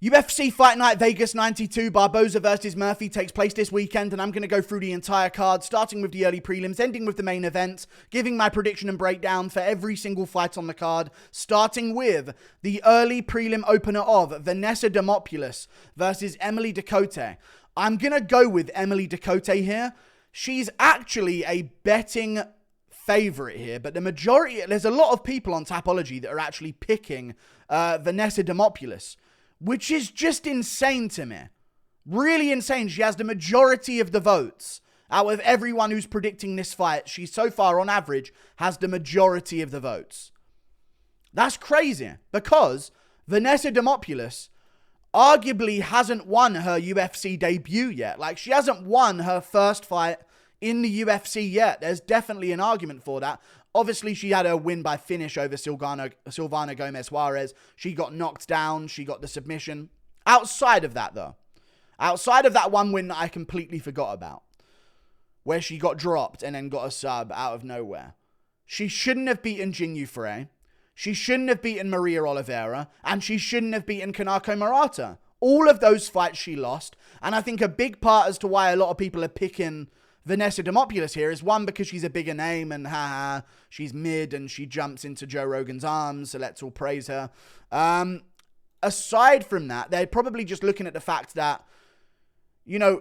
UFC Fight Night Vegas 92, Barboza versus Murphy takes place this weekend, and I'm going to go through the entire card, starting with the early prelims, ending with the main event, giving my prediction and breakdown for every single fight on the card, starting with the early prelim opener of Vannessa Demopulous versus Emily Ducote. I'm going to go with Emily Ducote here. She's actually a betting favorite here, but there's a lot of people on Tapology that are actually picking Vannessa Demopulous, which is just insane to me. Really insane. She has the majority of the votes. Out of everyone who's predicting this fight, she so far, on average, has the majority of the votes. That's crazy, because Vannessa Demopulous arguably hasn't won her UFC debut yet. Like, she hasn't won her first fight in the UFC yet. There's definitely an argument for that. Obviously, she had her win by finish over Silvana Gomez-Juarez. She got knocked down. She got the submission. Outside of that, though, outside of that one win that I completely forgot about, where she got dropped and then got a sub out of nowhere, she shouldn't have beaten Jinyu Frey. She shouldn't have beaten Maria Oliveira. And she shouldn't have beaten Kanako Murata. All of those fights she lost. And I think a big part as to why a lot of people are picking Vannessa Demopulous here is, one, because she's a bigger name and she's mid and she jumps into Joe Rogan's arms, so let's all praise her. Aside from that, they're probably just looking at the fact that, you know,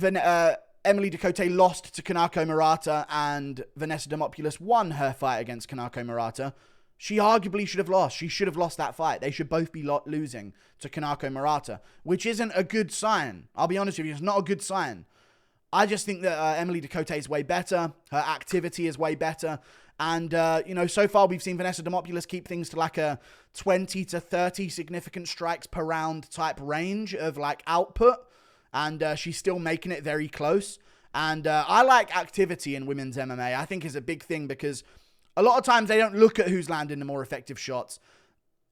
Emily Ducote lost to Kanako Murata and Vannessa Demopulous won her fight against Kanako Murata. She arguably should have lost. She should have lost that fight. They should both be losing to Kanako Murata, which isn't a good sign. I'll be honest with you, it's not a good sign. I just think that Emily Ducote is way better. Her activity is way better. And, you know, so far we've seen Vannessa Demopulous keep things to like a 20 to 30 significant strikes per round type range of like output. And she's still making it very close. And I like activity in women's MMA. I think is a big thing, because a lot of times they don't look at who's landing the more effective shots.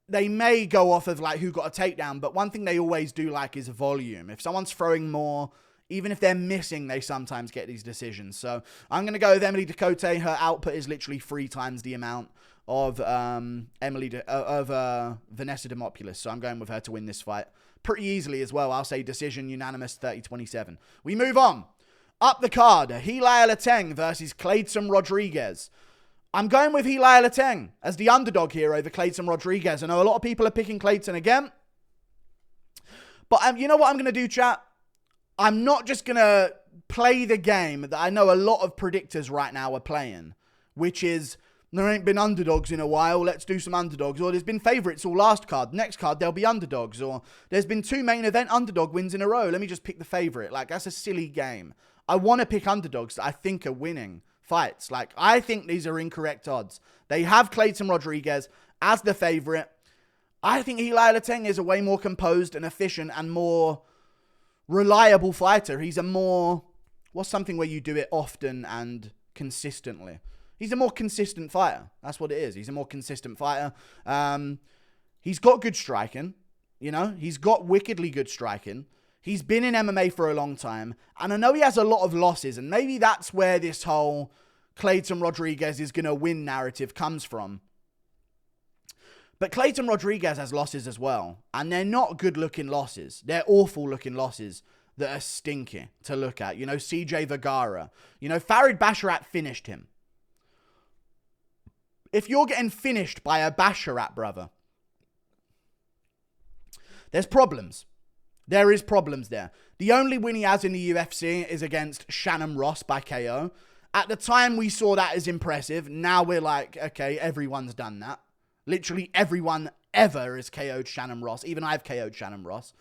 They may go off of like who got a takedown. But one thing they always do like is volume. If someone's throwing more, even if they're missing, they sometimes get these decisions. So I'm going to go with Emily Ducote. Her output is literally 3 times the amount of Vannessa Demopulous. So I'm going with her to win this fight pretty easily as well. I'll say decision, unanimous, 30-27. We move on. Up the card, Heili Alateng versus Kleydson Rodrigues. I'm going with Heili Alateng as the underdog here over Kleydson Rodrigues. I know a lot of people are picking Kleydson again. But you know what I'm going to do, chat? I'm not just going to play the game that I know a lot of predictors right now are playing, which is, there ain't been underdogs in a while, let's do some underdogs. Or there's been favourites all last card, next card there'll be underdogs. Or there's been 2 main event underdog wins in a row, let me just pick the favourite. Like, that's a silly game. I want to pick underdogs that I think are winning fights. Like, I think these are incorrect odds. They have Kleydson Rodrigues as the favourite. I think Heili Alateng is a way more composed and efficient and more reliable fighter. He's a more, what's something where you do it often and consistently? He's a more consistent fighter. That's what it is. He's a more consistent fighter. He's got good striking. You know, he's got wickedly good striking. He's been in MMA for a long time. And I know he has a lot of losses. And maybe that's where this whole Kleydson Rodrigues is going to win narrative comes from. But Kleydson Rodrigues has losses as well. And they're not good-looking losses. They're awful-looking losses that are stinky to look at. You know, CJ Vergara. You know, Farid Basharat finished him. If you're getting finished by a Basharat, brother, there's problems. There is problems there. The only win he has in the UFC is against Shannon Ross by KO. At the time, we saw that as impressive. Now we're like, okay, everyone's done that. Literally everyone ever has KO'd Shannon Ross. Even I've KO'd Shannon Ross.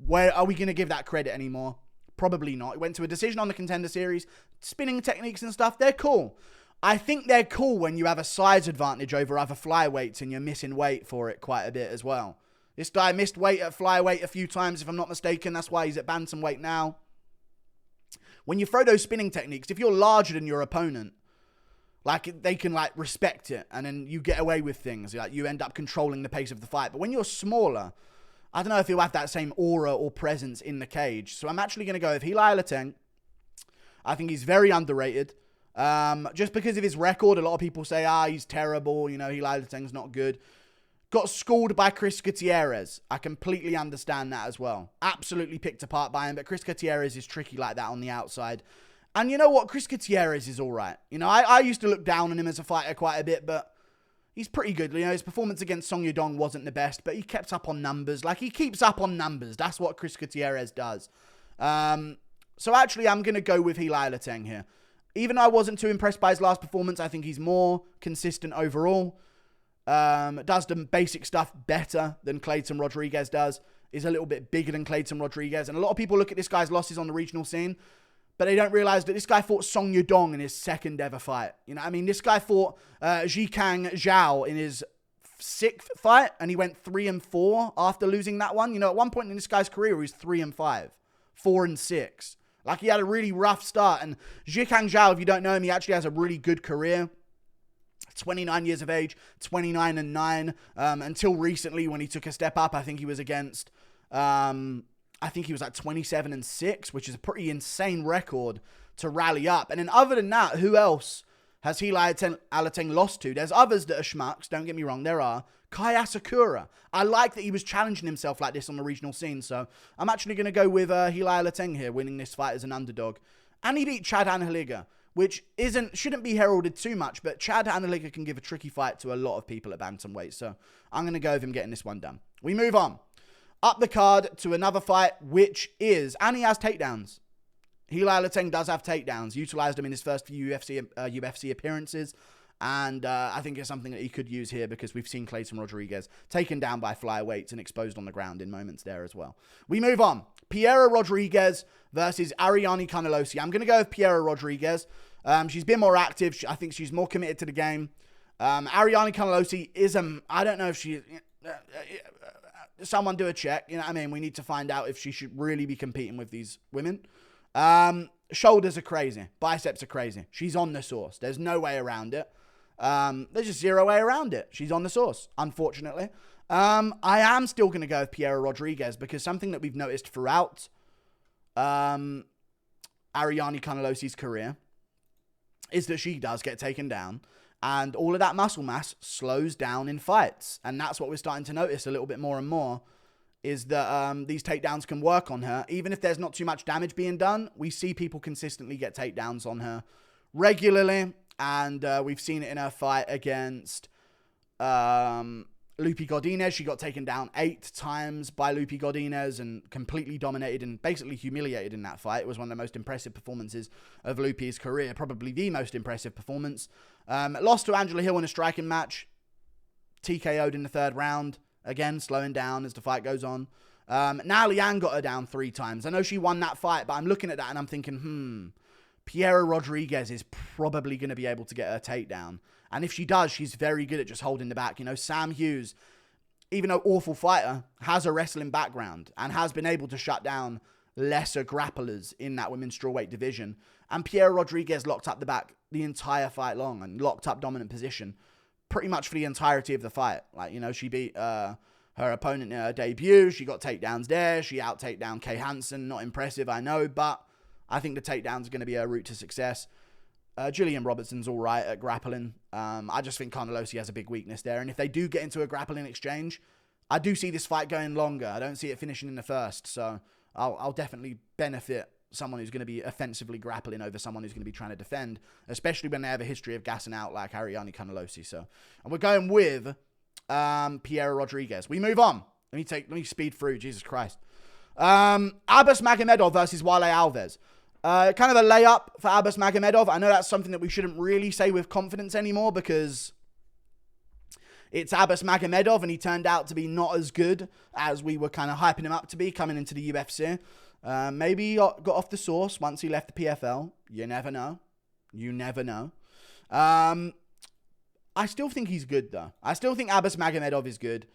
Where are we going to give that credit anymore? Probably not. It went to a decision on the Contender Series. Spinning techniques and stuff, they're cool. I think they're cool when you have a size advantage over other flyweights and you're missing weight for it quite a bit as well. This guy missed weight at flyweight a few times, if I'm not mistaken. That's why he's at bantamweight now. When you throw those spinning techniques, if you're larger than your opponent, like, they can, like, respect it, and then you get away with things. Like, you end up controlling the pace of the fight. But when you're smaller, I don't know if you'll have that same aura or presence in the cage. So I'm actually going to go with Heili Alateng. I think he's very underrated. Just because of his record, a lot of people say, he's terrible. You know, Heili Alateng's not good. got schooled by Chris Gutierrez. I completely understand that as well. Absolutely picked apart by him, but Chris Gutierrez is tricky like that on the outside. And you know what? Chris Gutierrez is all right. You know, I used to look down on him as a fighter quite a bit, but he's pretty good. You know, his performance against Song Yudong wasn't the best, but he kept up on numbers. Like, he keeps up on numbers. That's what Chris Gutierrez does. So actually, I'm going to go with Heili Alateng here. Even though I wasn't too impressed by his last performance, I think he's more consistent overall. Does the basic stuff better than Kleydson Rodrigues does. Is a little bit bigger than Kleydson Rodrigues. And a lot of people look at this guy's losses on the regional scene, but they don't realize that this guy fought Song Yudong in his second ever fight. You know, I mean, this guy fought Zhikang Zhao in his 6th fight, and he went 3-4 after losing that one. You know, at one point in this guy's career, he was 3-5, 4-6. Like, he had a really rough start. And Zhikang Zhao, if you don't know him, he actually has a really good career. 29 years of age, 29-9. Until recently, when he took a step up, I think he was against, I think he was at 27-6, which is a pretty insane record to rally up. And then other than that, who else has Heili Alateng lost to? There's others that are schmucks, don't get me wrong, there are. Kai Asakura. I like that he was challenging himself like this on the regional scene, so I'm actually going to go with Heili Alateng here, winning this fight as an underdog. And he beat Chad Hanhaliga, which shouldn't be heralded too much, but Chad Hanhaliga can give a tricky fight to a lot of people at bantamweight, so I'm going to go with him getting this one done. We move on. Up the card to another fight, which is, and he has takedowns. Heili Alateng does have takedowns. Utilized them in his first few UFC appearances. And I think it's something that he could use here because we've seen Kleydson Rodrigues taken down by flyweights and exposed on the ground in moments there as well. We move on. Piera Rodrigues versus Ariane Carnelossi. I'm going to go with Piera Rodrigues. She's been more active. I think she's more committed to the game. Ariane Carnelossi is, I don't know if she... someone do a check. You know what I mean? We need to find out if she should really be competing with these women. Shoulders are crazy. Biceps are crazy. She's on the sauce. There's no way around it. There's just zero way around it. She's on the sauce, unfortunately. I am still going to go with Piera Rodrigues because something that we've noticed throughout Ariane Carnelossi's career is that she does get taken down. And all of that muscle mass slows down in fights. And that's what we're starting to notice a little bit more and more, is that these takedowns can work on her. Even if there's not too much damage being done, we see people consistently get takedowns on her regularly. And we've seen it in her fight against Lupi Godinez. She got taken down 8 times by Lupi Godinez and completely dominated and basically humiliated in that fight. It was one of the most impressive performances of Lupi's career, probably the most impressive performance. Lost to Angela Hill in a striking match. TKO'd in the 3rd round. Again, slowing down as the fight goes on. Now Liang got her down 3 times. I know she won that fight, but I'm looking at that and I'm thinking, Piera Rodrigues is probably going to be able to get her takedown. And if she does, she's very good at just holding the back. You know, Sam Hughes, even though awful fighter, has a wrestling background and has been able to shut down lesser grapplers in that women's strawweight division. And Piera Rodrigues locked up the back the entire fight long and locked up dominant position pretty much for the entirety of the fight. Like, you know, she beat her opponent in her debut. She got takedowns there. She out-takedown Kay Hansen. Not impressive, I know, but I think the takedowns are going to be her route to success. Gillian Robertson's all right at grappling. I just think Carnelossi has a big weakness there. And if they do get into a grappling exchange, I do see this fight going longer. I don't see it finishing in the first. So I'll definitely benefit someone who's going to be offensively grappling over someone who's going to be trying to defend, especially when they have a history of gassing out like Ariane Carnelossi. So, and we're going with Piera Rodrigues. We move on. Let me speed through. Jesus Christ. Abbas Magomedov versus Warlley Alves. Kind of a layup for Abbas Magomedov. I know that's something that we shouldn't really say with confidence anymore because it's Abbas Magomedov and he turned out to be not as good as we were kind of hyping him up to be coming into the UFC. Maybe he got off the sauce once he left the PFL. You never know. You never know. I still think he's good, though. I still think Abbas Magomedov is good.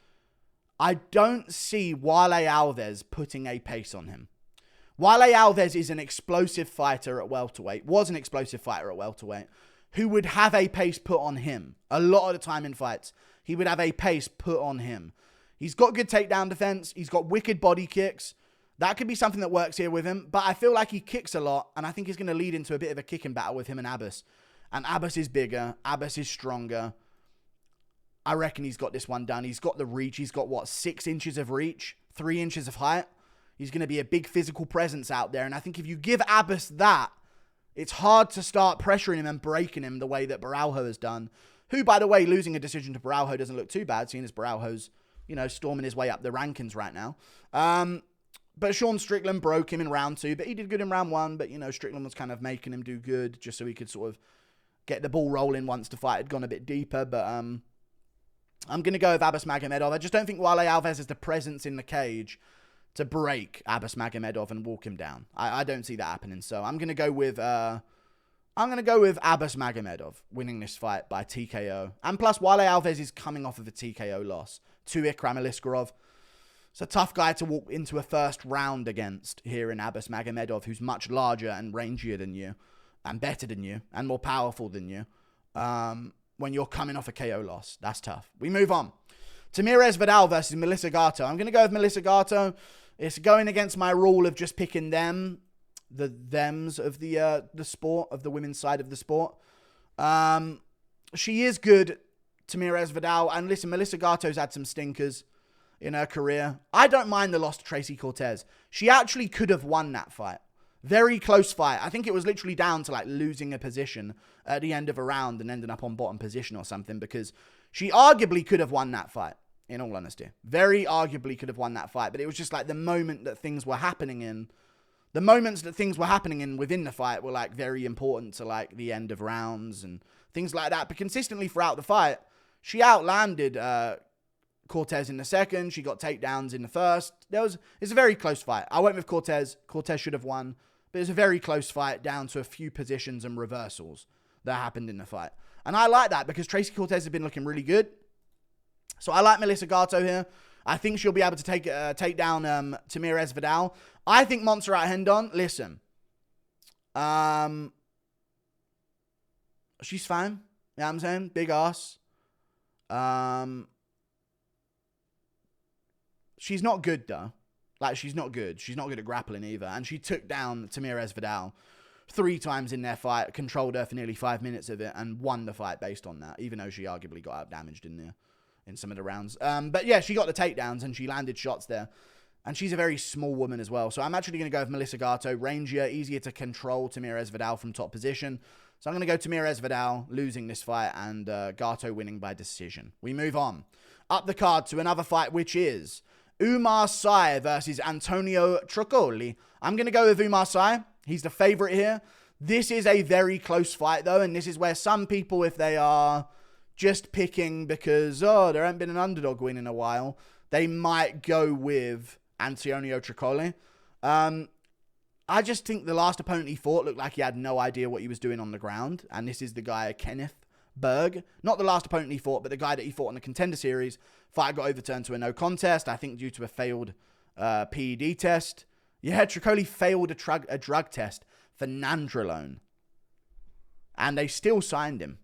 I don't see Warlley Alves putting a pace on him. Warlley Alves is an explosive fighter at welterweight, was an explosive fighter at welterweight, who would have a pace put on him. A lot of the time in fights, he would have a pace put on him. He's got good takedown defense. He's got wicked body kicks. That could be something that works here with him, but I feel like he kicks a lot, and I think he's going to lead into a bit of a kicking battle with him and Abbas. And Abbas is bigger. Abbas is stronger. I reckon he's got this one done. He's got the reach. He's got, what, 6 inches of reach? 3 inches of height? He's going to be a big physical presence out there. And I think if you give Alves that, it's hard to start pressuring him and breaking him the way that Baralho has done. Who, by the way, losing a decision to Baralho doesn't look too bad, seeing as Baralho's, storming his way up the rankings right now. But Sean Strickland broke him in round 2, but he did good in round 1. But, Strickland was kind of making him do good just so he could sort of get the ball rolling once the fight had gone a bit deeper. But I'm going to go with Abbas Magomedov. I just don't think Warlley Alves has the presence in the cage to break Abbas Magomedov and walk him down. I don't see that happening. So I'm going to go with Abbas Magomedov winning this fight by TKO. And plus, Warlley Alves is coming off of a TKO loss to Ikram Aliskerov. It's a tough guy to walk into a first round against here in Abbas Magomedov, who's much larger and rangier than you, and better than you, and more powerful than you. When you're coming off a KO loss, that's tough. We move on. Tamires Vidal versus Melissa Gatto. I'm going to go with Melissa Gatto. It's going against my rule of just picking the thems of the sport, of the women's side of the sport. She is good, Tamires Vidal. And listen, Melissa Gatto's had some stinkers in her career. I don't mind the loss to Tracy Cortez. She actually could have won that fight. Very close fight. I think it was literally down to losing a position at the end of a round and ending up on bottom position or something, because she arguably could have won that fight, in all honesty. Very arguably could have won that fight, but it was just the moment that things were happening in. The moments that things were happening in within the fight were very important to the end of rounds and things like that. But consistently throughout the fight, she outlanded Cortez in the second. She got takedowns in the first. It's a very close fight. I went with Cortez. Cortez should have won, but it's a very close fight down to a few positions and reversals that happened in the fight. And I like that because Tracy Cortez has been looking really good. So I like Melissa Gatto here. I think she'll be able to take down Tamires Vidal. I think Montserrat Hendon, listen, she's fine. You know what I'm saying? Big ass. She's not good, though. She's not good. She's not good at grappling either. And she took down Tamires Vidal 3 times in their fight, controlled her for nearly 5 minutes of it, and won the fight based on that, even though she arguably got out damaged in some of the rounds. But yeah, she got the takedowns and she landed shots there. And she's a very small woman as well. So I'm actually going to go with Melissa Gatto. Rangier, easier to control Tamires Vidal from top position. So I'm going to go Tamires Vidal losing this fight and Gatto winning by decision. We move on. Up the card to another fight, which is Oumar Sy versus Antonio Trocoli. I'm going to go with Oumar Sy. He's the favorite here. This is a very close fight, though, and this is where some people, if they are just picking because, there hasn't been an underdog win in a while, they might go with Antonio Trocoli. I just think the last opponent he fought looked like he had no idea what he was doing on the ground, and this is the guy, Kenneth Berg. Not the last opponent he fought, but the guy that he fought on the Contender Series. Fight got overturned to a no contest, I think due to a failed PED test. Yeah, Trocoli failed a drug test for nandrolone. And they still signed him.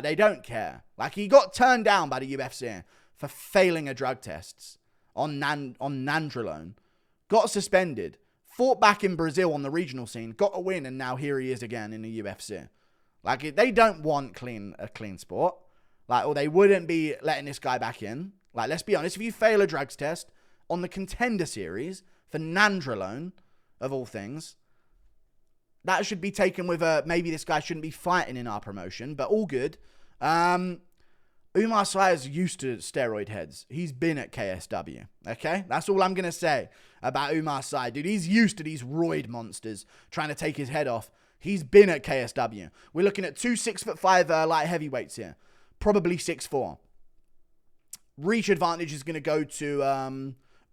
They don't care. He got turned down by the UFC for failing a drug test on nandrolone. Got suspended. Fought back in Brazil on the regional scene. Got a win, and now here he is again in the UFC. They don't want a clean sport. Or they wouldn't be letting this guy back in. Let's be honest. If you fail a drugs test on the Contender Series for nandrolone, of all things, that should be taken with maybe this guy shouldn't be fighting in our promotion, but all good. Oumar Sy is used to steroid heads. He's been at KSW, okay? That's all I'm going to say about Oumar Sy. Dude, he's used to these roid monsters trying to take his head off. He's been at KSW. We're looking at 2 6'5" light heavyweights here. Probably 6'4". Reach advantage is going to go to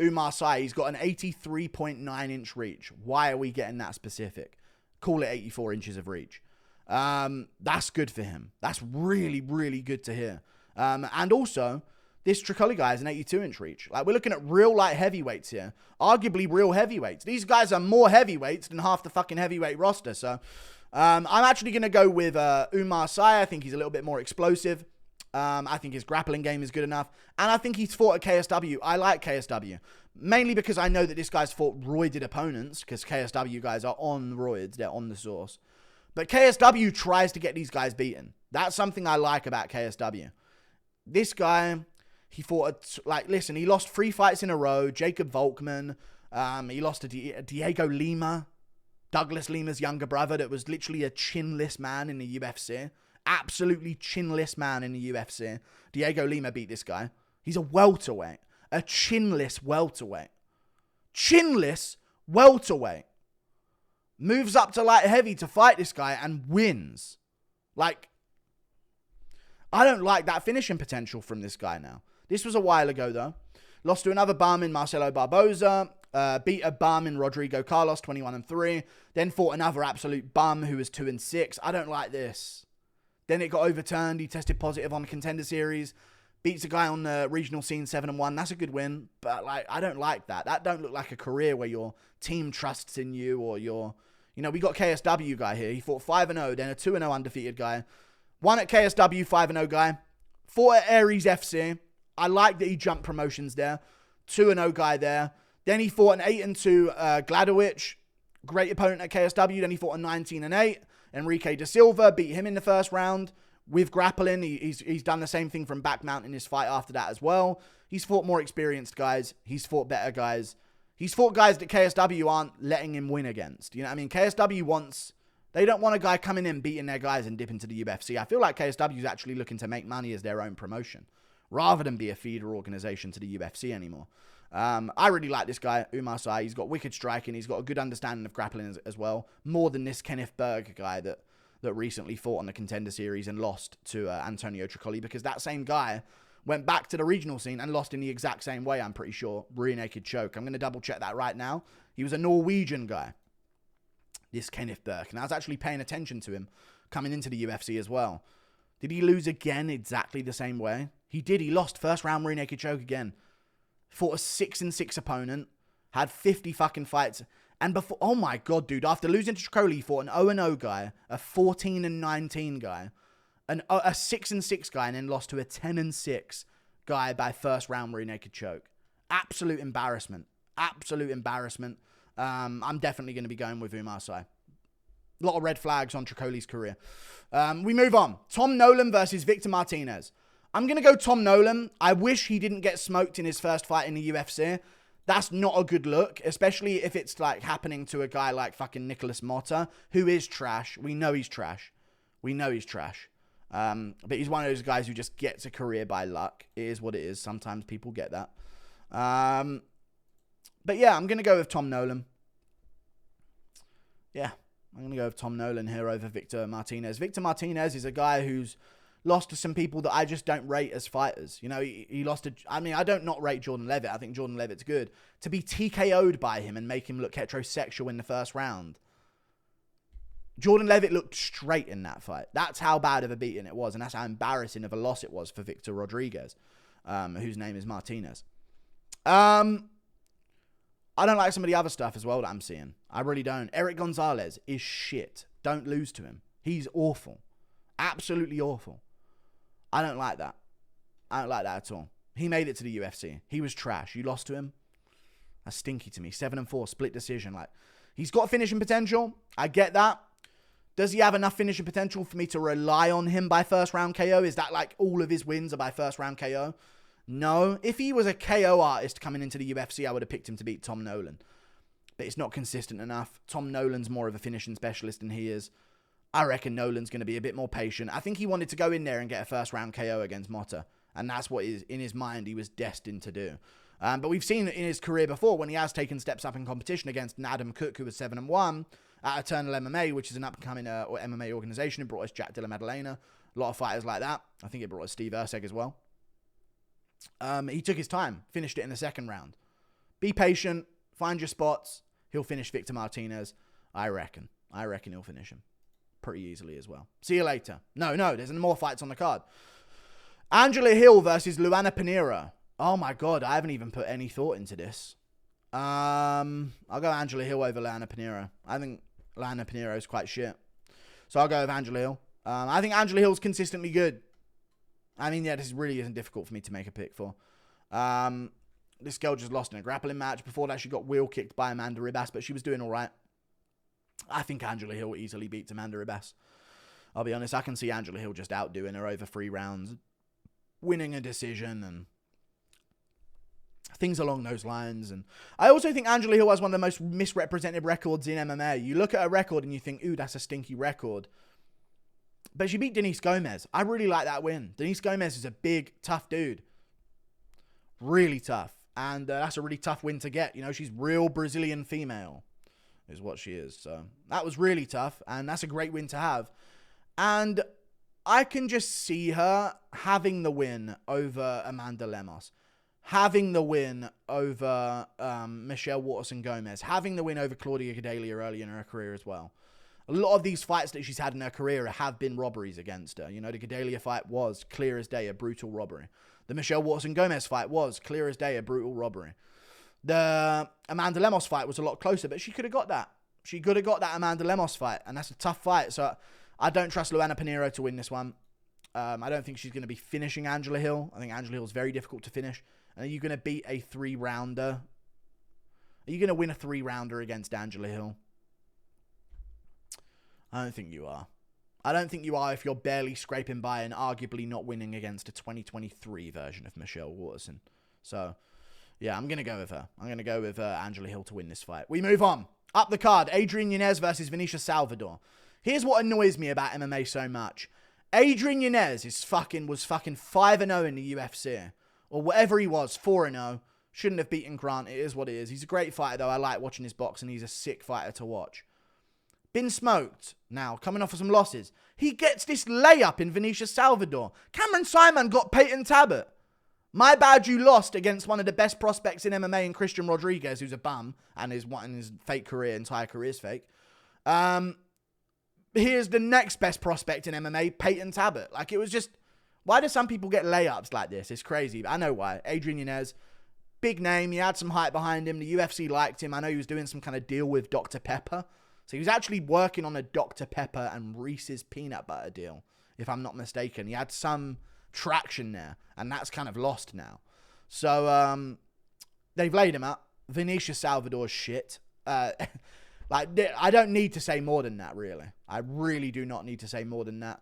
Oumar Sy. He's got an 83.9-inch reach. Why are we getting that specific? Call it 84 inches of reach. That's good for him. That's really, really good to hear. And also, this Trocoli guy has an 82-inch reach. We're looking at real light heavyweights here. Arguably real heavyweights. These guys are more heavyweights than half the fucking heavyweight roster. So, I'm actually going to go with Oumar Sy. I think he's a little bit more explosive. I think his grappling game is good enough. And I think he's fought at KSW. I like KSW. Mainly because I know that this guy's fought roided opponents. Because KSW guys are on roids. They're on the sauce. But KSW tries to get these guys beaten. That's something I like about KSW. This guy, he fought, listen, he lost 3 fights in a row. Jacob Volkman. He lost to Diego Lima, Douglas Lima's younger brother, that was literally a chinless man in the UFC. Absolutely chinless man in the UFC. Diego Lima beat this guy. He's a welterweight. A chinless welterweight. Chinless welterweight. Moves up to light heavy to fight this guy and wins. Like, I don't like that finishing potential from this guy now. This was a while ago, though. Lost to another bum in Marcelo Barboza. Beat a bum in Rodrigo Carlos, 21-3. Then fought another absolute bum who was 2-6. I don't like this. Then it got overturned. He tested positive on the Contender Series. Beats a guy on the regional scene, 7-1. That's a good win. But, I don't like that. That don't look like a career where your team trusts in you or your... we got KSW guy here. He fought 5-0, then a 2-0 undefeated guy. Won at KSW, 5-0 guy. Fought at Aries FC. I like that he jumped promotions there. 2-0 guy there. Then he fought an 8-2 Gladowicz. Great opponent at KSW. Then he fought a 19-8. Enrique da Silva. Beat him in the first round with grappling. He's done the same thing from back mount in his fight after that as well. He's fought more experienced guys. He's fought better guys. He's fought guys that KSW aren't letting him win against. You know what I mean? KSW wants... They don't want a guy coming in, beating their guys and dipping to the UFC. I feel like KSW is actually looking to make money as their own promotion, rather than be a feeder organization to the UFC anymore. I really like this guy, Oumar Sy. He's got wicked striking. He's got a good understanding of grappling as well. More than this Kenneth Berg guy that recently fought on the Contender Series and lost to Antonio Trocoli, because that same guy went back to the regional scene and lost in the exact same way, I'm pretty sure. Rear naked choke. I'm going to double check that right now. He was a Norwegian guy, this Kenneth Berg. And I was actually paying attention to him coming into the UFC as well. Did he lose again exactly the same way? He did. He lost first round rear naked choke again. Fought a 6-6 opponent. Had 50 fucking fights. And before... Oh my God, dude. After losing to Trocoli, he fought an 0-0 guy. A 14-19 guy. A 6-6 guy. And then lost to a 10-6 guy by first round rear naked choke. Absolute embarrassment. Absolute embarrassment. I'm definitely going to be going with Oumar Sy. A lot of red flags on Trocoli's career. We move on. Tom Nolan versus Victor Martinez. I'm going to go Tom Nolan. I wish he didn't get smoked in his first fight in the UFC. That's not a good look, especially if it's happening to a guy like fucking Nicholas Motta, who is trash. We know he's trash. But he's one of those guys who just gets a career by luck. It is what it is. Sometimes people get that. But yeah, I'm going to go with Tom Nolan. Yeah, I'm going to go with Tom Nolan here over Victor Martinez. Victor Martinez is a guy who's lost to some people that I just don't rate as fighters. He lost to... I mean, I don't not rate Jordan Levitt. I think Jordan Levitt's good. To be TKO'd by him and make him look heterosexual in the first round. Jordan Levitt looked straight in that fight. That's how bad of a beating it was. And that's how embarrassing of a loss it was for Victor Rodrigues, whose name is Martinez. I don't like some of the other stuff as well that I'm seeing. I really don't. Eric Gonzalez is shit. Don't lose to him. He's awful. Absolutely awful. I don't like that. I don't like that at all. He made it to the UFC. He was trash. You lost to him? That's stinky to me. 7-4, split decision. He's got finishing potential. I get that. Does he have enough finishing potential for me to rely on him by first round KO? Is that all of his wins are by first round KO? No. If he was a KO artist coming into the UFC, I would have picked him to beat Tom Nolan. But it's not consistent enough. Tom Nolan's more of a finishing specialist than he is. I reckon Nolan's going to be a bit more patient. I think he wanted to go in there and get a first round KO against Motta. And that's what is in his mind he was destined to do. But we've seen in his career before when he has taken steps up in competition against Adam Cook, who was 7-1 at Eternal MMA, which is an up-and-coming MMA organization. It brought us Jack Della Maddalena. A lot of fighters like that. I think it brought us Steve Erceg as well. He took his time, finished it in the second round. Be patient, find your spots. He'll finish Victor Martinez. I reckon he'll finish him pretty easily as well. See you later. No, there's more fights on the card. Angela Hill versus Luana Pinheiro. Oh my God, I haven't even put any thought into this. I'll go Angela Hill over Luana Pinheiro. I think Luana Pinheiro is quite shit. So I'll go with Angela Hill. I think Angela Hill's consistently good. I mean, yeah, this really isn't difficult for me to make a pick for. This girl just lost in a grappling match. Before that, she got wheel kicked by Amanda Ribas, but she was doing all right. I think Angela Hill easily beats Amanda Ribas. I'll be honest, I can see Angela Hill just outdoing her over 3 rounds. winning a decision and things along those lines. And I also think Angela Hill has one of the most misrepresented records in MMA. You look at her record and you think, ooh, that's a stinky record. But she beat Denise Gomez. I really like that win. Denise Gomez is a big, tough dude. Really tough. And that's a really tough win to get. You know, she's real Brazilian female is what she is. So that was really tough. And that's a great win to have. And I can just see her having the win over Amanda Lemos. Having the win over Michelle Waterson-Gomez. Having the win over Claudia Gadelha early in her career as well. A lot of these fights that she's had in her career have been robberies against her. You know, the Gadelha fight was clear as day a brutal robbery. The Michelle Waterson-Gomez fight was clear as day a brutal robbery. The Amanda Lemos fight was a lot closer, but she could have got that. She could have got that Amanda Lemos fight, and that's a tough fight. So I don't trust Luana Pinheiro to win this one. I don't think she's going to be finishing Angela Hill. I think Angela Hill is very difficult to finish. And are you going to beat a 3-rounder? Are you going to win a 3-rounder against Angela Hill? I don't think you are. I don't think you are if you're barely scraping by and arguably not winning against a 2023 version of Michelle Waterson. So, yeah, I'm going to go with her. I'm going to go with Angela Hill to win this fight. We move on. Up the card, Adrian Yanez versus Vinicius Salvador. Here's what annoys me about MMA so much. Adrian Yanez was fucking 5-0 in the UFC. Or whatever he was, 4-0. Shouldn't have beaten Grant. It is what it is. He's a great fighter, though. I like watching his boxing. He's a sick fighter to watch. Been smoked. Now, coming off of some losses. He gets this layup in Vinicius Salvador. Cameron Simon got Peyton Tabit. My bad you lost against one of the best prospects in MMA in Christian Rodrigues, who's a bum, and his fake career, entire career is fake. Here's the next best prospect in MMA, Peyton Tabit. Like, it was just... Why do some people get layups like this? It's crazy. I know why. Adrian Yanez, big name. He had some hype behind him. The UFC liked him. I know he was doing some kind of deal with Dr. Pepper. So he was actually working on a Dr. Pepper and Reese's peanut butter deal, if I'm not mistaken. He had some traction there, and that's kind of lost now. So they've laid him up. Vinicius Salvador's shit. Like, I don't need to say more than that, really. I really do not need to say more than that.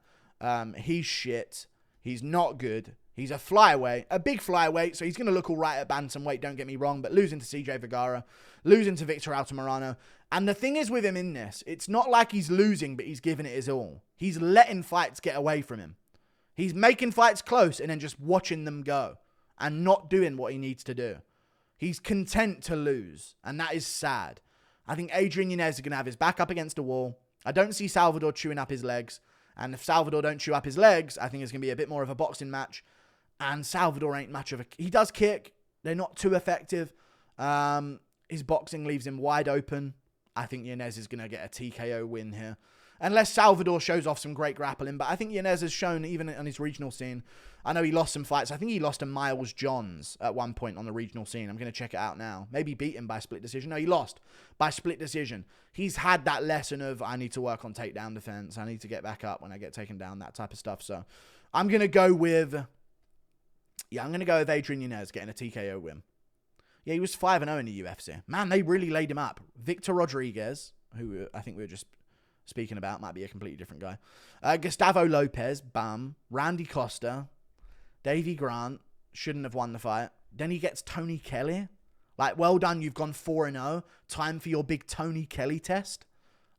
He's shit. He's not good. He's a flyweight, a big flyweight, so he's going to look all right at bantamweight, don't get me wrong, but losing to CJ Vergara, losing to Victor Altamirano. And the thing is with him in this, it's not like he's losing, but he's giving it his all. He's letting fights get away from him. He's making fights close and then just watching them go and not doing what he needs to do. He's content to lose, and that is sad. I think Adrian Yanez is going to have his back up against the wall. I don't see Salvador chewing up his legs. And if Salvador don't chew up his legs, I think it's going to be a bit more of a boxing match. And Salvador ain't much of a... He does kick. They're not too effective. His boxing leaves him wide open. I think Yanez is going to get a TKO win here. Unless Salvador shows off some great grappling. But I think Yanez has shown, even on his regional scene... I know he lost some fights. I think he lost to Miles Johns at one point on the regional scene. I'm going to check it out now. Maybe beat him by split decision. No, he lost by split decision. He's had that lesson of, I need to work on takedown defense. I need to get back up when I get taken down, that type of stuff. So I'm going to go with... Yeah, I'm going to go with Adrian Yanez getting a TKO win. Yeah, he was 5-0 in the UFC. Man, they really laid him up. Victor Rodrigues, who I think we were just speaking about, might be a completely different guy. Gustavo Lopez, bum. Randy Costa... Davey Grant shouldn't have won the fight. Then he gets Tony Kelly. Like, well done, you've gone 4-0. Time for your big Tony Kelly test.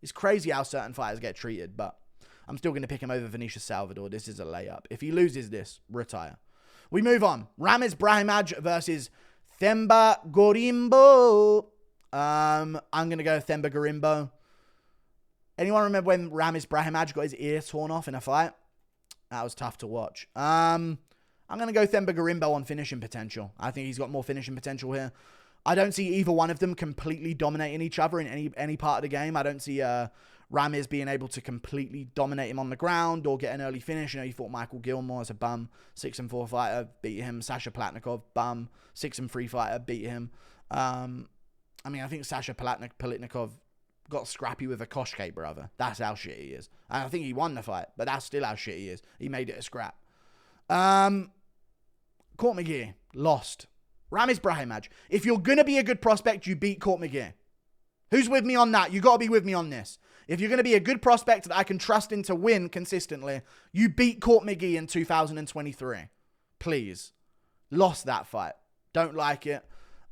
It's crazy how certain fighters get treated, but I'm still going to pick him over Vinicius Salvador. This is a layup. If he loses this, retire. We move on. Ramiz Brahimaj versus Themba Gorimbo. I'm going to go Themba Gorimbo. Anyone remember when Ramiz Brahimaj got his ear torn off in a fight? That was tough to watch. I'm going to go Themba Gorimbo on finishing potential. I think he's got more finishing potential here. I don't see either one of them completely dominating each other in any part of the game. I don't see Ramiz being able to completely dominate him on the ground or get an early finish. You know, he fought Michael Gilmore as a bum. 6-4 fighter, beat him. Sasha Palatnikov, bum. 6-3 fighter, beat him. I think Sasha Palatnikov got scrappy with a Koshke brother. That's how shit he is. And I think he won the fight, but that's still how shit he is. He made it a scrap. Court McGee, lost. Ramiz Brahimaj. If you're going to be a good prospect, you beat Court McGee. Who's with me on that? You got to be with me on this. If you're going to be a good prospect that I can trust in to win consistently, you beat Court McGee in 2023. Please. Lost that fight. Don't like it.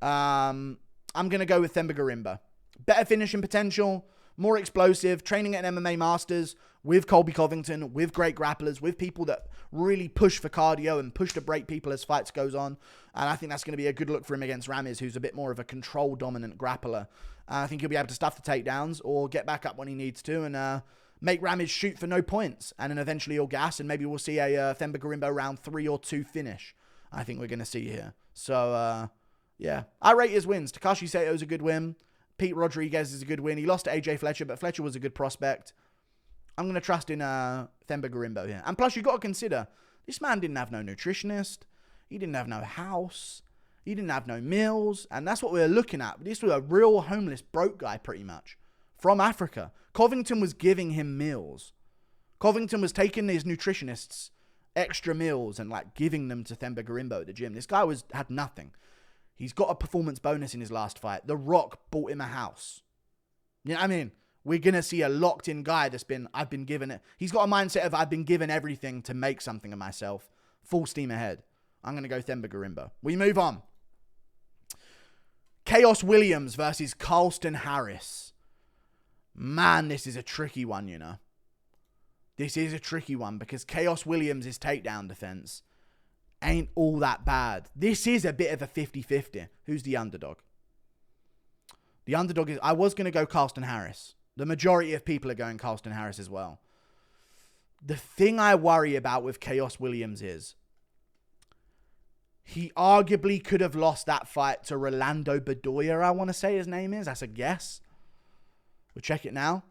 I'm going to go with Themba Gorimbo. Better finishing potential, more explosive, training at an MMA Masters with Colby Covington, with great grapplers, with people that really push for cardio and push to break people as fights goes on. And I think that's going to be a good look for him against Ramiz, who's a bit more of a control-dominant grappler. I think he'll be able to stuff the takedowns or get back up when he needs to and make Ramiz shoot for no points. And then eventually he'll gas, and maybe we'll see a Themba Gorimbo round 3 or 2 finish. I think we're going to see here. So, yeah. I rate his wins. Takashi Sato's a good win. Pete Rodrigues is a good win. He lost to AJ Fletcher, but Fletcher was a good prospect. I'm going to trust in Themba Gorimbo here. And plus, you've got to consider, this man didn't have no nutritionist. He didn't have no house. He didn't have no meals. And that's what we were looking at. This was a real homeless, broke guy, pretty much, from Africa. Covington was giving him meals. Covington was taking his nutritionists extra meals and like giving them to Themba Gorimbo at the gym. This guy had nothing. He's got a performance bonus in his last fight. The Rock bought him a house. You know what I mean? We're going to see a locked-in guy I've been given it. He's got a mindset of, I've been given everything to make something of myself. Full steam ahead. I'm going to go Themba Gorimbo. We move on. Chaos Williams versus Carlston Harris. Man, this is a tricky one, you know. This is a tricky one because Chaos Williams' takedown defense ain't all that bad. This is a bit of a 50-50. Who's the underdog? The underdog is... I was going to go Carlston Harris. The majority of people are going Carlston Harris as well. The thing I worry about with Chaos Williams is he arguably could have lost that fight to Rolando Bedoya, I want to say his name is. That's a guess. We'll check it now.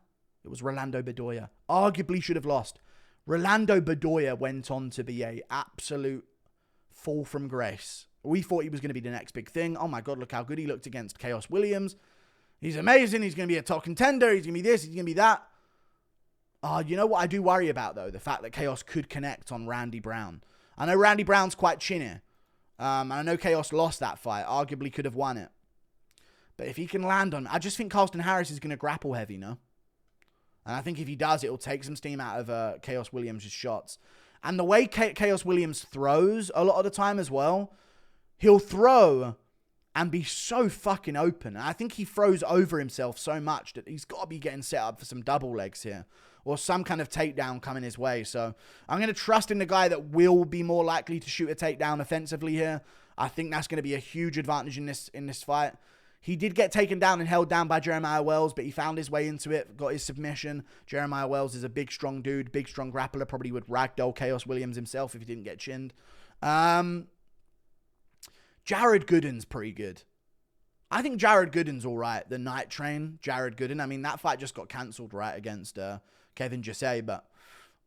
It was Rolando Bedoya. Arguably should have lost. Rolando Bedoya went on to be a absolute fall from grace. We thought he was going to be the next big thing. Oh my God, look how good he looked against Chaos Williams. He's amazing. He's going to be a top contender. He's going to be this. He's going to be that. You know what I do worry about, though? The fact that Chaos could connect on Randy Brown. I know Randy Brown's quite chinny. And I know Chaos lost that fight. Arguably could have won it. But if he can land on... I just think Carlston Harris is going to grapple heavy, no? And I think if he does, it'll take some steam out of Chaos Williams' shots. And the way Chaos Williams throws a lot of the time as well, he'll throw and be so fucking open. And I think he throws over himself so much that he's got to be getting set up for some double legs here or some kind of takedown coming his way. So I'm going to trust in the guy that will be more likely to shoot a takedown offensively here. I think that's going to be a huge advantage in this fight. He did get taken down and held down by Jeremiah Wells, but he found his way into it, got his submission. Jeremiah Wells is a big, strong dude, big, strong grappler, probably would ragdoll Chaos Williams himself if he didn't get chinned. Jared Gooden's pretty good. I think Jared Gooden's all right. The Night Train, Jared Gooden. I mean, that fight just got cancelled, right, against Kevin Jesse, but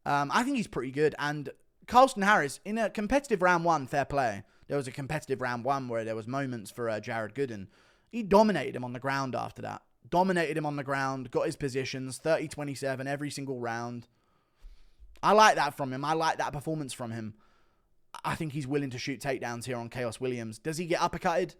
I think he's pretty good. And Carlston Harris, in a competitive round 1, fair play. There was a competitive round 1 where there was moments for Jared Gooden. He dominated him on the ground after that. Dominated him on the ground, got his positions, 30-27 every single round. I like that from him. I like that performance from him. I think he's willing to shoot takedowns here on Chaos Williams. Does he get uppercutted?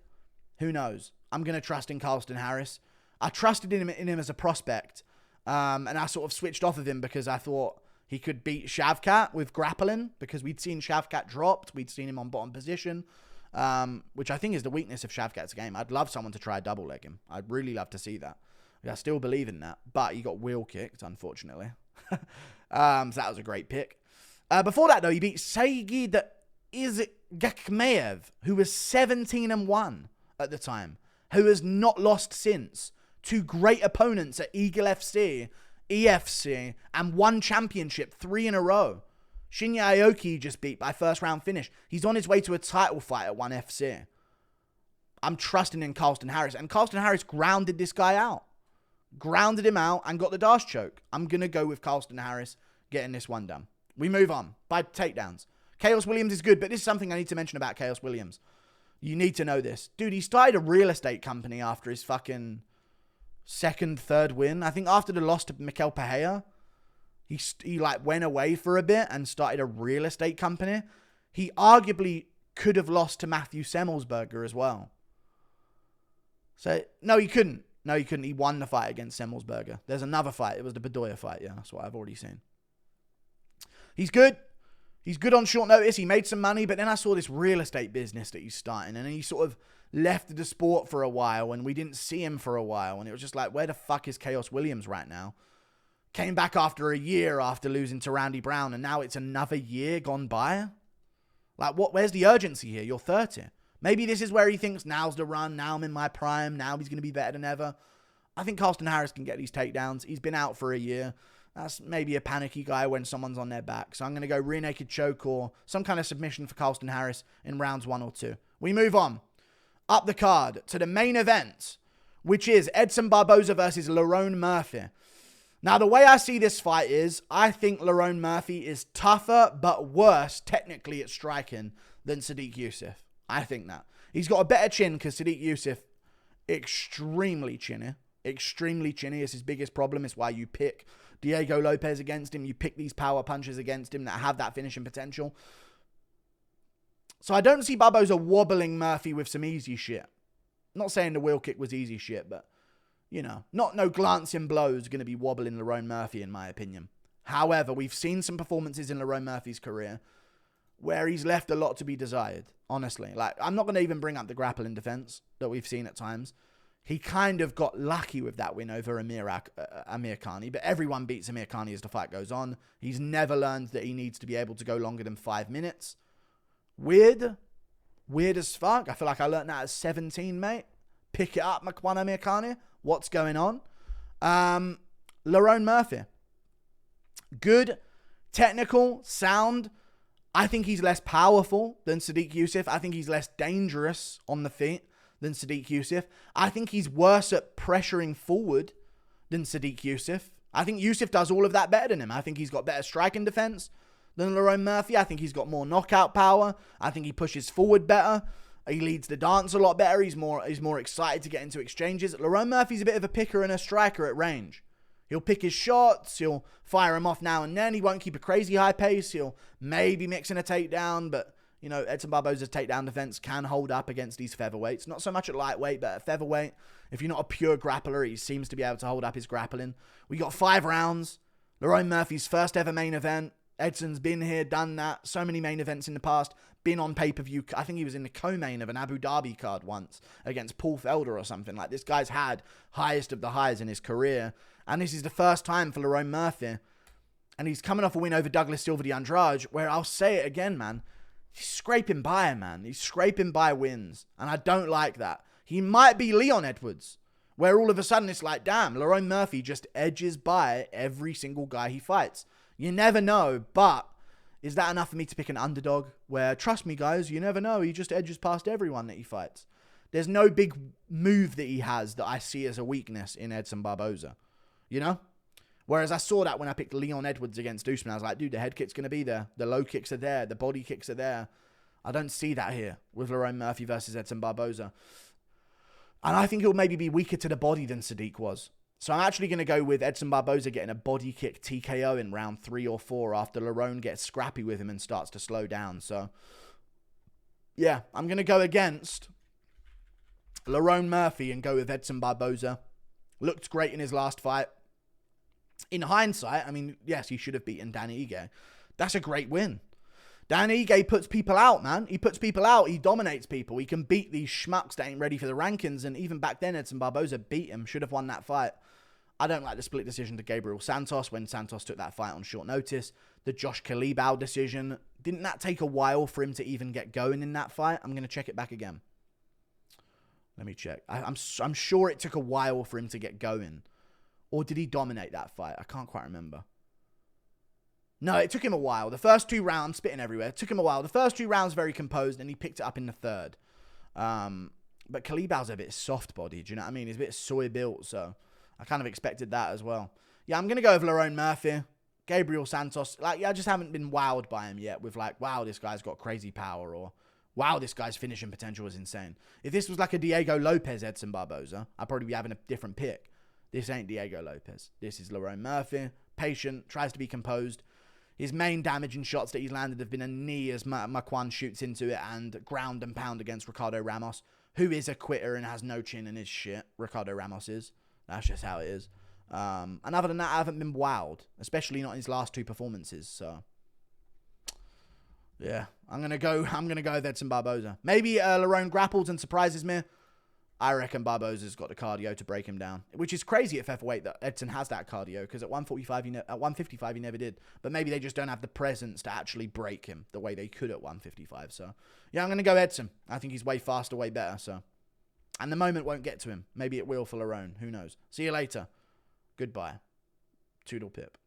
Who knows? I'm going to trust in Carlston Harris. I trusted in him as a prospect. And I sort of switched off of him because I thought he could beat Shavkat with grappling because we'd seen Shavkat dropped. We'd seen him on bottom position. Which I think is the weakness of Shavkat's game. I'd love someone to try double leg him. I'd really love to see that. I still believe in that. But he got wheel kicked, unfortunately. So that was a great pick. Before that, though, he beat Saigid Gakmeyev, who was 17-1 at the time, who has not lost since, to great opponents at Eagle FC, EFC, and won championship 3 in a row. Shinya Aoki just beat by first round finish. He's on his way to a title fight at 1FC. I'm trusting in Carlston Harris. And Carlston Harris grounded this guy out. Grounded him out and got the dash choke. I'm going to go with Carlston Harris getting this one done. We move on by takedowns. Chaos Williams is good, but this is something I need to mention about Chaos Williams. You need to know this. Dude, he started a real estate company after his fucking third win. I think after the loss to Mikel Pereira. He like went away for a bit and started a real estate company. He arguably could have lost to Matthew Semmelsberger as well. So, no, he couldn't. No, he couldn't. He won the fight against Semmelsberger. There's another fight. It was the Bedoya fight. Yeah, that's what I've already seen. He's good. He's good on short notice. He made some money, but then I saw this real estate business that he's starting, and he sort of left the sport for a while, and we didn't see him for a while, and it was just like, where the fuck is Chaos Williams right now? Came back after a year after losing to Randy Brown, and now it's another year gone by? Like, what? Where's the urgency here? You're 30. Maybe this is where he thinks, now's the run, now I'm in my prime, now he's going to be better than ever. I think Carlston Harris can get these takedowns. He's been out for a year. That's maybe a panicky guy when someone's on their back. So I'm going to go rear naked choke or some kind of submission for Carlston Harris in rounds 1 or 2. We move on. Up the card to the main event, which is Edson Barboza versus Lerone Murphy. Now, the way I see this fight is, I think Lerone Murphy is tougher but worse technically at striking than Sodiq Yusuff. I think that. He's got a better chin because Sodiq Yusuff, extremely chinny. Extremely chinny is his biggest problem. It's why you pick Diego Lopez against him. You pick these power punches against him that have that finishing potential. So I don't see Barboza wobbling Murphy with some easy shit. Not saying the wheel kick was easy shit, but, you know, no glancing blows going to be wobbling Lerone Murphy, in my opinion. However, we've seen some performances in Lerone Murphy's career where he's left a lot to be desired, honestly. Like, I'm not going to even bring up the grappling defense that we've seen at times. He kind of got lucky with that win over Amir Khani, but everyone beats Amir Khani as the fight goes on. He's never learned that he needs to be able to go longer than 5 minutes. Weird as fuck. I feel like I learned that at 17, mate. Pick it up, Makwan Amir Khani. What's going on? Lerone Murphy. Good, technical, sound. I think he's less powerful than Sodiq Yusuff. I think he's less dangerous on the feet than Sodiq Yusuff. I think he's worse at pressuring forward than Sodiq Yusuff. I think Yusuff does all of that better than him. I think he's got better striking defense than Lerone Murphy. I think he's got more knockout power. I think he pushes forward better. He leads the dance a lot better. He's more excited to get into exchanges. Lerone Murphy's a bit of a picker and a striker at range. He'll pick his shots. He'll fire them off now and then. He won't keep a crazy high pace. He'll maybe mix in a takedown, but you know, Edson Barboza's takedown defense can hold up against these featherweights. Not so much at lightweight, but at featherweight, if you're not a pure grappler, he seems to be able to hold up his grappling. We got 5 rounds. Lerone Murphy's first ever main event. Edson's been here, done that. So many main events in the past. Been on pay-per-view. I think he was in the co-main of an Abu Dhabi card once against Paul Felder or something. Like, this guy's had highest of the highs in his career. And this is the first time for Lerone Murphy. And he's coming off a win over Douglas Silva de Andrade, where I'll say it again, man. He's scraping by, man. He's scraping by wins. And I don't like that. He might be Leon Edwards, where all of a sudden it's like, damn, Lerone Murphy just edges by every single guy he fights. You never know, but is that enough for me to pick an underdog? Where, trust me, guys, you never know. He just edges past everyone that he fights. There's no big move that he has that I see as a weakness in Edson Barboza. You know? Whereas I saw that when I picked Leon Edwards against Usman. I was like, dude, the head kick's going to be there. The low kicks are there. The body kicks are there. I don't see that here with Lerone Murphy versus Edson Barboza. And I think he'll maybe be weaker to the body than Sodiq was. So I'm actually going to go with Edson Barboza getting a body kick TKO in round 3 or 4 after Lerone gets scrappy with him and starts to slow down. So, yeah, I'm going to go against Lerone Murphy and go with Edson Barboza. Looked great in his last fight. In hindsight, I mean, yes, he should have beaten Dan Ige. That's a great win. Dan Ige puts people out, man. He puts people out. He dominates people. He can beat these schmucks that ain't ready for the rankings. And even back then, Edson Barboza beat him. Should have won that fight. I don't like the split decision to Gabriel Santos when Santos took that fight on short notice. The Josh Kalibau decision. Didn't that take a while for him to even get going in that fight? I'm going to check it back again. Let me check. I'm sure it took a while for him to get going. Or did he dominate that fight? I can't quite remember. No, it took him a while. The first 2 rounds, spitting everywhere. It took him a while. The first 2 rounds, very composed, and he picked it up in the third. But Kalibau's a bit soft-bodied, do you know what I mean? He's a bit soy-built, so I kind of expected that as well. Yeah, I'm going to go with Lerone Murphy. Gabriel Santos, like, yeah, I just haven't been wowed by him yet with, like, wow, this guy's got crazy power, or wow, this guy's finishing potential is insane. If this was like a Diego Lopez Edson Barboza, I'd probably be having a different pick. This ain't Diego Lopez. This is Lerone Murphy. Patient, tries to be composed. His main damaging shots that he's landed have been a knee as Makwan shoots into it and ground and pound against Ricardo Ramos, who is a quitter and has no chin in his shit. Ricardo Ramos is. That's just how it is. And other than that, I haven't been wowed, especially not in his last 2 performances. So, Yeah, I'm gonna go with Edson Barboza. Maybe Lerone grapples and surprises me. I reckon Barboza's got the cardio to break him down, which is crazy at featherweight that Edson has that cardio, because at 145, at 155 he never did. But maybe they just don't have the presence to actually break him the way they could at 155. So yeah, I'm gonna go Edson. I think he's way faster, way better. So, and the moment won't get to him. Maybe it will for Lerone. Who knows? See you later. Goodbye. Toodle pip.